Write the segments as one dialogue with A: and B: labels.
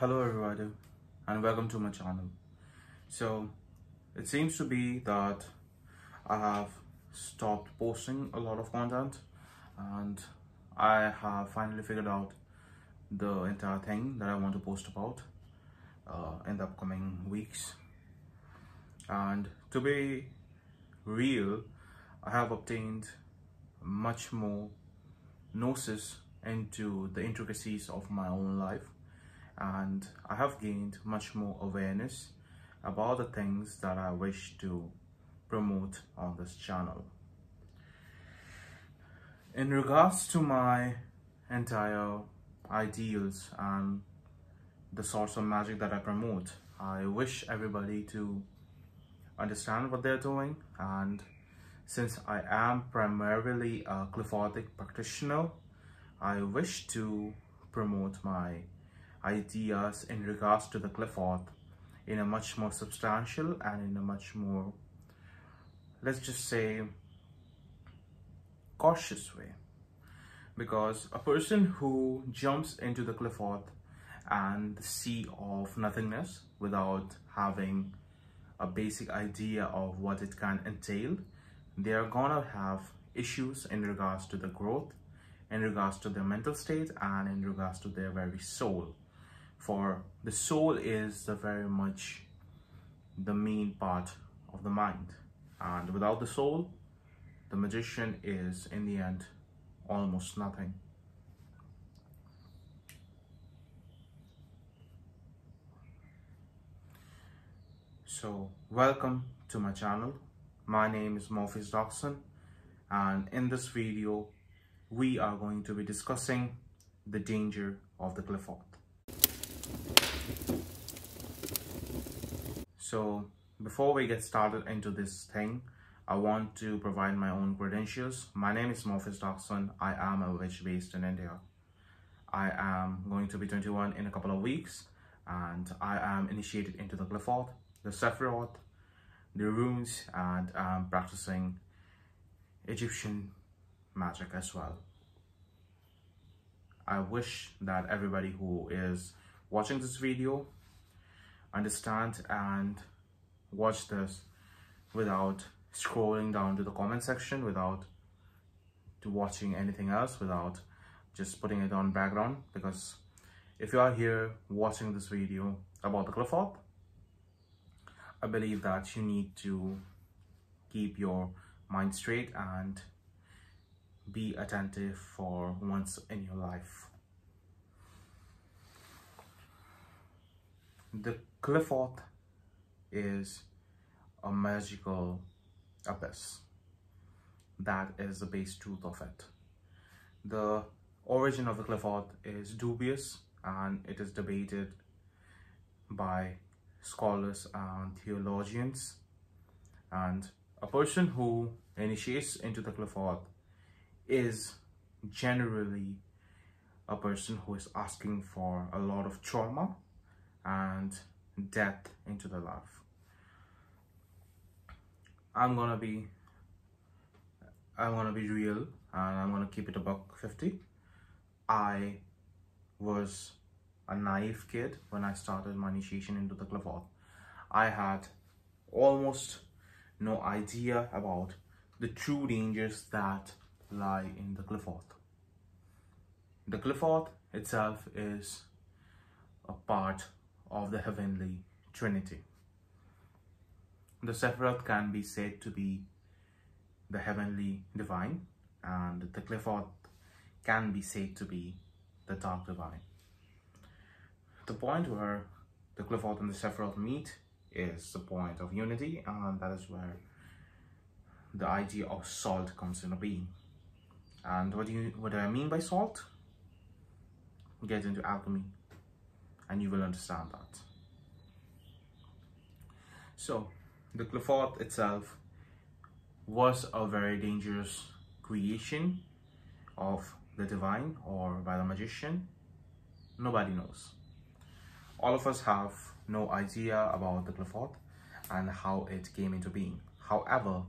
A: Hello everybody and welcome to my channel. So it seems to be that I have stopped posting a lot of content and I have finally figured out the entire thing that I want to post about in the upcoming weeks. And to be real, I have obtained much more gnosis into the intricacies of my own life, and I have gained much more awareness about the things that I wish to promote on this channel. In regards to my entire ideals and the sorts of magic that I promote, I wish everybody to understand what they're doing, and since I am primarily a qliphothic practitioner, I wish to promote my ideas in regards to the qliphoth in a much more substantial and in a much more, let's just say, cautious way. Because a person who jumps into the qliphoth and the sea of nothingness without having a basic idea of what it can entail, they are gonna have issues in regards to the growth, in regards to their mental state, and in regards to their very soul. For the soul is very much the main part of the mind, and without the soul, the magician is in the end almost nothing. So welcome to my channel. My name is Morpheus Darkson, and in this video we are going to be discussing the danger of the qliphoth. So before we get started into this thing, I want to provide my own credentials. My name is Morpheus Darkson. I am a witch based in India. I am going to be 21 in a couple of weeks, and I am initiated into the qliphoth, the sephiroth, the runes, and I'm practicing Egyptian magic as well. I wish that everybody who is watching this video understand and watch this without scrolling down to the comment section, without watching anything else, without just putting it on background. Because if you are here watching this video about the qliphoth, I believe that you need to keep your mind straight and be attentive for once in your life. The qliphoth is a magical abyss. That is the base truth of it. The origin of the qliphoth is dubious, and it is debated by scholars and theologians. And a person who initiates into the qliphoth is generally a person who is asking for a lot of trauma and death into their life. I'm gonna be real, and I'm gonna keep it $1.50. I was a naive kid when I started my initiation into the qliphoth. I had almost no idea about the true dangers that lie in the qliphoth. The qliphoth itself is a part of the heavenly trinity. The sephiroth can be said to be the heavenly divine, and the qliphoth can be said to be the dark divine. The point where the qliphoth and the sephiroth meet is the point of unity, and that is where the idea of salt comes into being. And what do I mean by salt? Get into alchemy and you will understand that. So the qliphoth itself was a very dangerous creation of the divine or by the magician. Nobody knows. All of us have no idea about the qliphoth and how it came into being. However,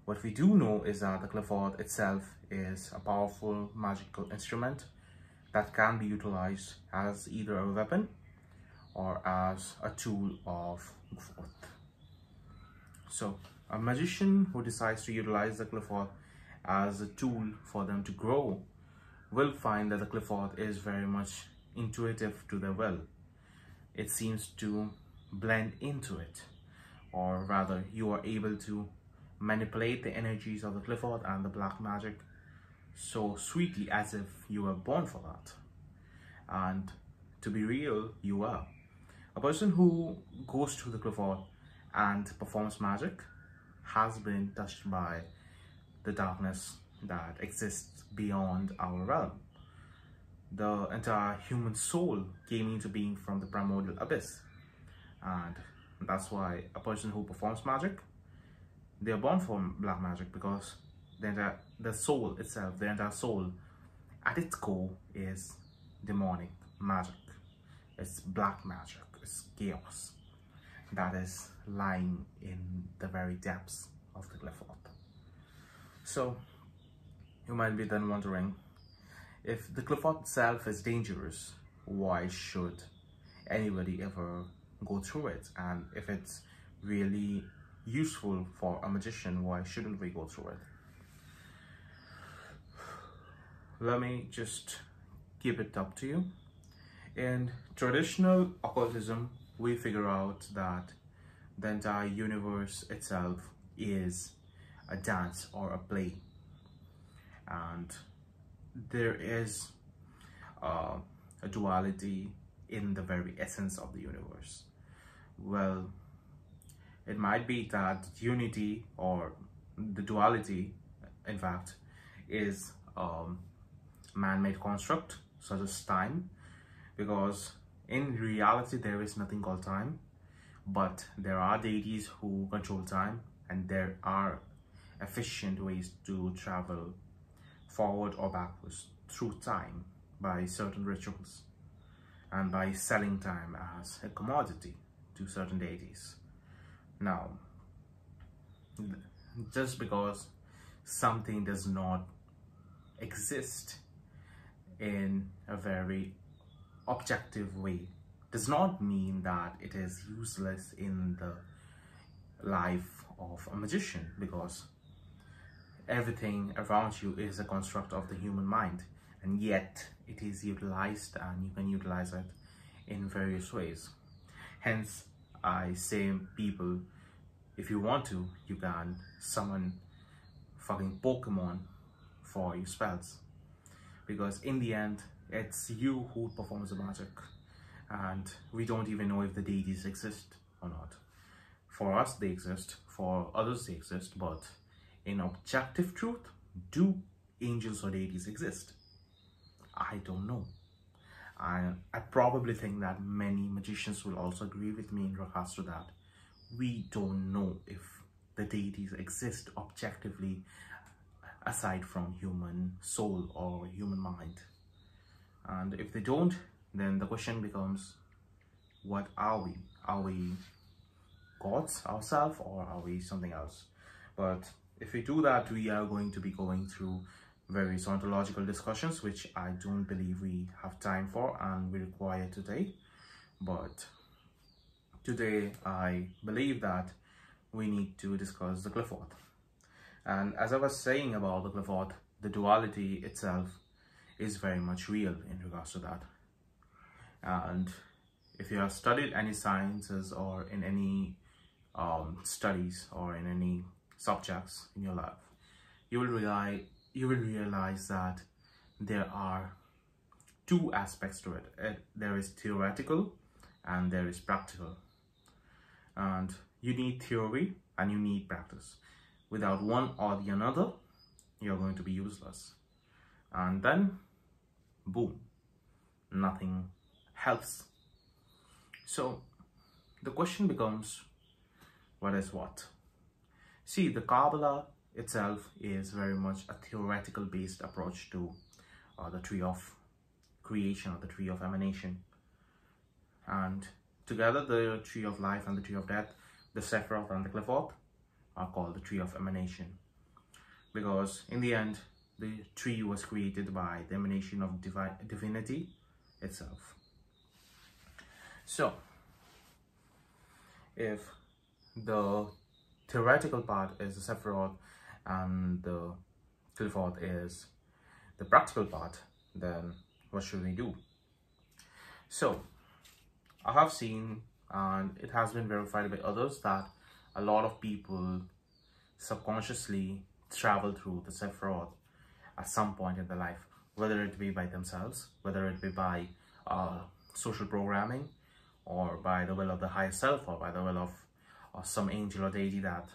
A: what we do know is that the qliphoth itself is a powerful magical instrument that can be utilized as either a weapon or as a tool of growth. So a magician who decides to utilize the qliphoth as a tool for them to grow will find that the qliphoth is very much intuitive to their will. It seems to blend into it, or rather you are able to manipulate the energies of the qliphoth and the black magic so sweetly as if you were born for that. And to be real, you are. A person who goes through the qliphoth and performs magic has been touched by the darkness that exists beyond our realm. The entire human soul came into being from the primordial abyss, and that's why a person who performs magic, they are born from black magic, because the soul itself, the entire soul at its core is demonic magic. It's black magic, it's chaos that is lying in the very depths of the qliphoth. So you might be then wondering, if the qliphoth itself is dangerous, why should anybody ever go through it? And if it's really useful for a magician, why shouldn't we go through it? Let me just keep it up to you. In traditional occultism, we figure out that the entire universe itself is a dance or a play, and there is a duality in the very essence of the universe. Well, it might be that unity, or the duality, in fact, is man-made construct such as time, because in reality there is nothing called time, but there are deities who control time, and there are efficient ways to travel forward or backwards through time by certain rituals and by selling time as a commodity to certain deities. Now, just because something does not exist in a very objective way does not mean that it is useless in the life of a magician, because everything around you is a construct of the human mind, and yet it is utilized, and you can utilize it in various ways. Hence, I say, people, if you want to, you can summon fucking Pokemon for your spells, because in the end it's you who performs the magic, and we don't even know if the deities exist or not. For us they exist, for others they exist, but in objective truth, do angels or deities exist? I don't know. I probably think that many magicians will also agree with me in regards to that. We don't know if the deities exist objectively aside from human soul or human mind. And if they don't, then the question becomes, what are we? Are we gods ourselves, or are we something else? But if we do that, we are going to be going through various ontological discussions, which I don't believe we have time for and we require today. But today I believe that we need to discuss the qliphoth. And as I was saying about the qliphoth, the duality itself is very much real in regards to that. And if you have studied any sciences or in any studies or in any subjects in your life, you will realize that there are two aspects to it. There is theoretical and there is practical. And you need theory and you need practice. Without one or the another, you're going to be useless. And then, boom, nothing helps. So the question becomes, what is what? See, the Kabbalah itself is very much a theoretical based approach to the tree of creation or the tree of emanation. And together, the tree of life and the tree of death, the Sephiroth and the qliphoth, are called the tree of emanation, because in the end the tree was created by the emanation of divinity itself. So, if the theoretical part is the Sephiroth and the Qliphoth is the practical part, then what should we do? So, I have seen, and it has been verified by others, that a lot of people subconsciously travel through the Sephiroth at some point in their life, whether it be by themselves, whether it be by social programming, or by the will of the higher self, or by the will of some angel or deity that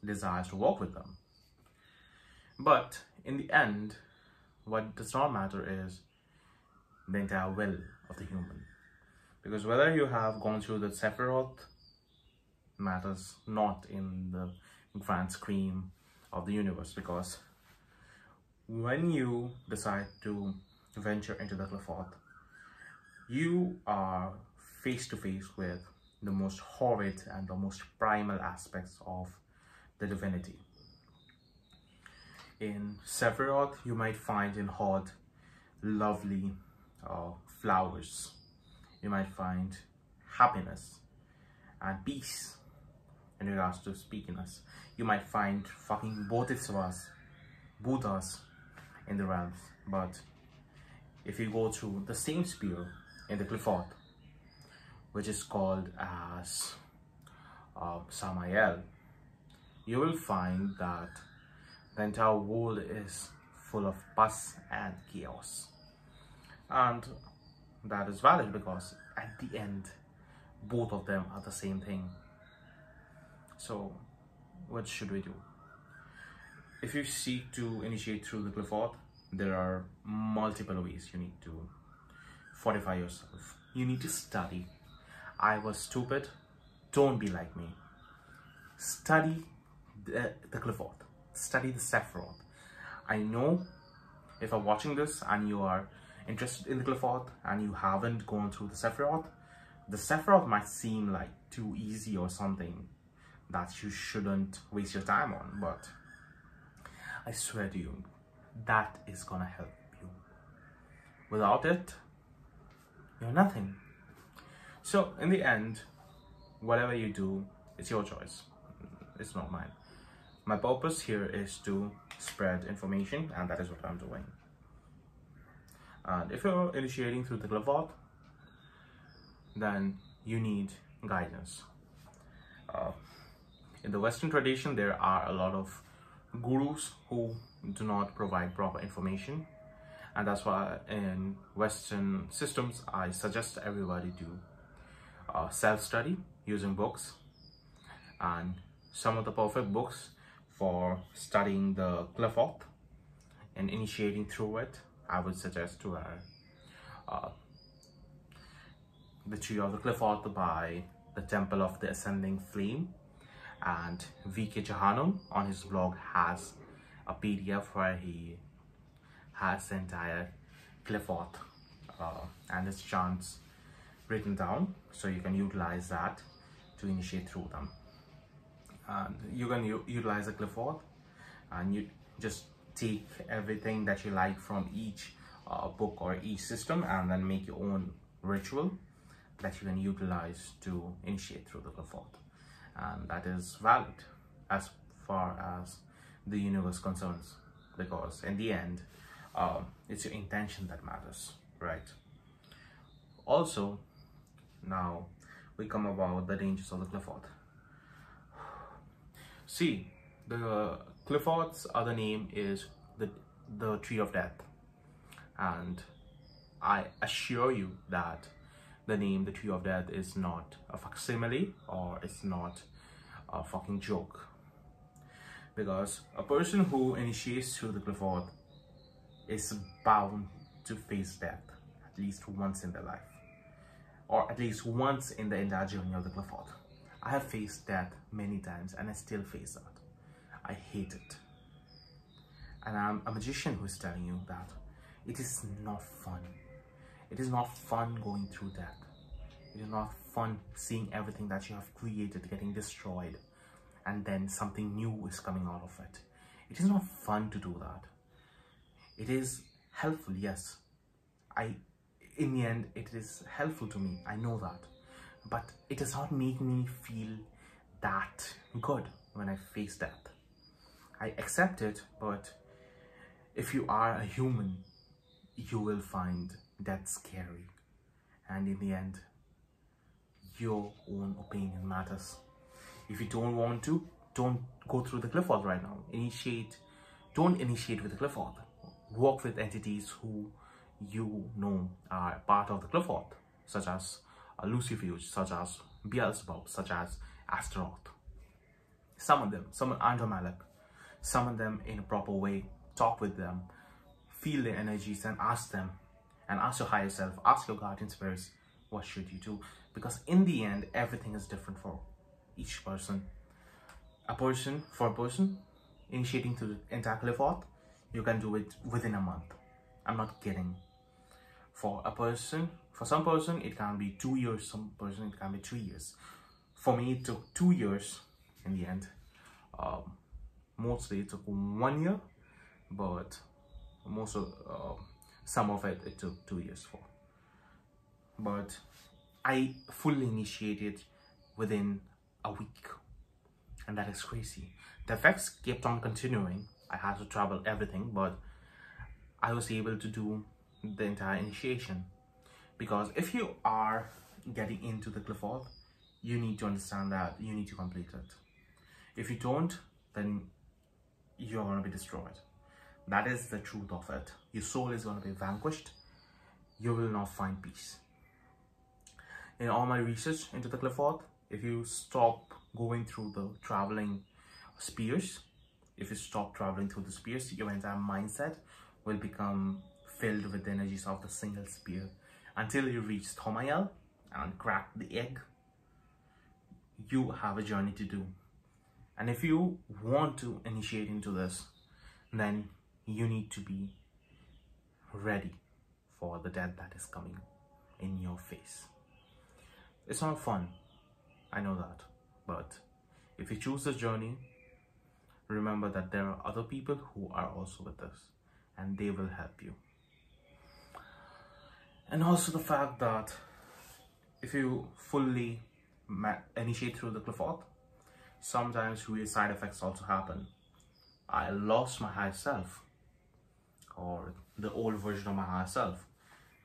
A: desires to walk with them. But in the end, what does not matter is the entire will of the human. Because whether you have gone through the Sephiroth matters not in the grand scheme of the universe, because when you decide to venture into the Qliphoth, you are face to face with the most horrid and the most primal aspects of the divinity. In Sephiroth, you might find in Hod lovely flowers. You might find happiness and peace in regards to speakiness. You might find fucking bodhisattvas, Buddhas in the realms. But if you go through the same sphere in the Qliphoth, which is called as Samael, you will find that the entire world is full of pus and chaos. And that is valid because at the end, both of them are the same thing. So, what should we do? If you seek to initiate through the Qliphoth, there are multiple ways you need to fortify yourself. You need to study. I was stupid. Don't be like me. Study the Qliphoth. Study the Sephiroth. I know if you're watching this and you are interested in the Qliphoth and you haven't gone through the Sephiroth might seem like too easy or something that you shouldn't waste your time on, but I swear to you, that is gonna help you. Without it, you're nothing. So in the end, whatever you do, it's your choice. It's not mine. My purpose here is to spread information, and that is what I'm doing. And if you're initiating through the Qliphoth, then you need guidance. In the Western tradition, there are a lot of gurus who do not provide proper information, and that's why in Western systems, I suggest everybody to self-study using books. And some of the perfect books for studying the Qliphoth and initiating through it, I would suggest to The Tree of the Qliphoth by the Temple of the Ascending Flame, and VK Jahanam on his blog has a PDF where he has the entire Qliphoth and its chants written down, so you can utilize that to initiate through them. And you can utilize the Qliphoth, and you just take everything that you like from each book or each system and then make your own ritual that you can utilize to initiate through the Qliphoth. And that is valid as far as the universe concerns, because in the end, it's your intention that matters, right? Also, now we come about the dangers of the Qliphoth. See, the Qliphoth's other name is the Tree of Death, and I assure you that the name the Tree of Death is not a facsimile, or it's not a fucking joke, because a person who initiates through the Qliphoth is bound to face death at least once in their life, or at least once in the entire journey of the Qliphoth. I have faced death many times and I still face that. I hate it. And I'm a magician who is telling you that it is not fun. It is not fun going through death. It is not fun seeing everything that you have created getting destroyed and then something new is coming out of it. It is not fun to do that. It is helpful, yes. in the end, it is helpful to me. I know that. But it does not make me feel that good when I face death. I accept it, but if you are a human, you will find death scary. And in the end, your own opinion matters. If you don't want to, don't go through the Qliphoth right now. Don't initiate with the Qliphoth. Work with entities who you know are part of the Qliphoth, such as Lucifuge, such as Beelzebub, such as Astaroth. Summon them, summon Andromalic, summon them in a proper way, talk with them, feel their energies and ask them, and ask your higher self, ask your guardian spirits, what should you do? Because in the end, everything is different for each person. For a person, initiating to the entire Qliphoth, you can do it within a month. I'm not kidding. For some person, it can be 2 years. Some person, it can be 3 years. For me, it took 2 years in the end. Mostly it took 1 year, but some of it took 2 years for. But I fully initiated within a week, and that is crazy. The effects kept on continuing. I had to travel everything, but I was able to do the entire initiation. Because if you are getting into the Qliphoth, you need to understand that you need to complete it. If you don't, then you're going to be destroyed. That is the truth of it. Your soul is going to be vanquished. You will not find peace. In all my research into the Qliphoth, if you stop going through the traveling spheres, if you stop traveling through the spheres, your entire mindset will become filled with the energies of the single sphere until you reach Thomael and crack the egg. You have a journey to do. And if you want to initiate into this, then you need to be ready for the death that is coming in your face. It's not fun, I know that, but if you choose this journey, remember that there are other people who are also with us, and they will help you. And also the fact that if you fully initiate through the Qliphoth, sometimes weird side effects also happen. I lost my higher self, or the old version of my higher self.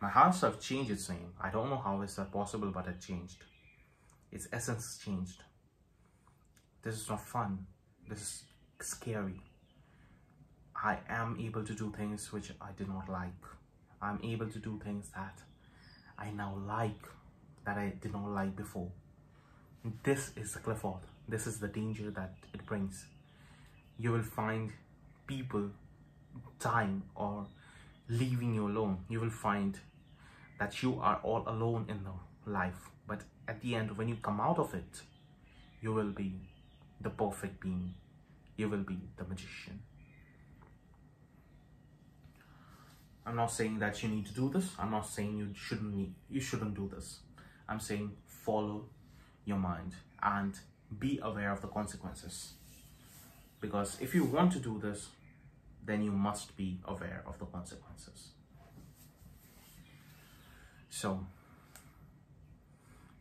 A: My higher self changed its name. I don't know how is that possible, but it changed. Its essence changed. This is not fun. This is scary. I am able to do things which I did not like. I'm able to do things that I now like, that I did not like before. This is the Qliphoth. This is the danger that it brings. You will find people dying or leaving you alone. You will find that you are all alone in the life. But at the end, when you come out of it, you will be the perfect being. You will be the magician. I'm not saying that you need to do this. I'm not saying you shouldn't do this. I'm saying follow your mind and be aware of the consequences. Because if you want to do this, then you must be aware of the consequences. So,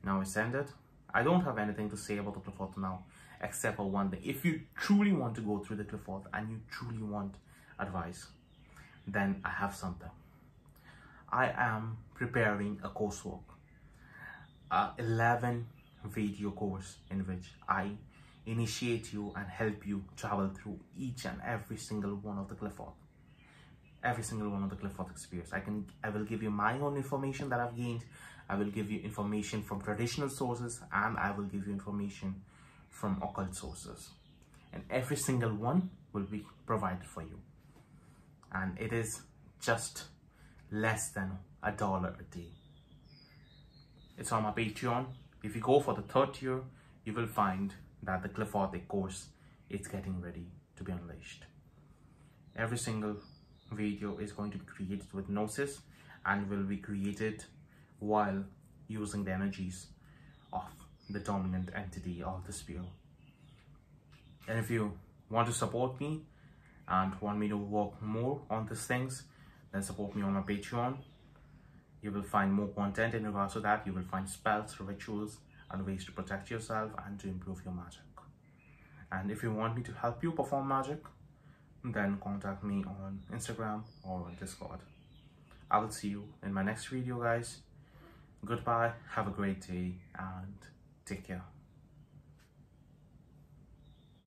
A: now it's ended. I don't have anything to say about the Qliphoth now, except for one thing. If you truly want to go through the Qliphoth and you truly want advice, then I have something. I am preparing a coursework, 11 video course in which I initiate you and help you travel through each and every single one of the Qliphoth. Every single one of the Qliphoth experience. I will give you my own information that I've gained. I will give you information from traditional sources, and I will give you information from occult sources. And every single one will be provided for you. And it is just less than $1 a day. It's on my Patreon. If you go for the 3rd tier, you will find that the Qliphothic course is getting ready to be unleashed. Every single video is going to be created with Gnosis and will be created while using the energies of the dominant entity of the sphere. And if you want to support me and want me to work more on these things, then support me on my Patreon. You will find more content in regards to that. You will find spells, rituals, and ways to protect yourself and to improve your magic. And if you want me to help you perform magic, then contact me on Instagram or on Discord. I will see you in my next video, guys. Goodbye, have a great day, and take care.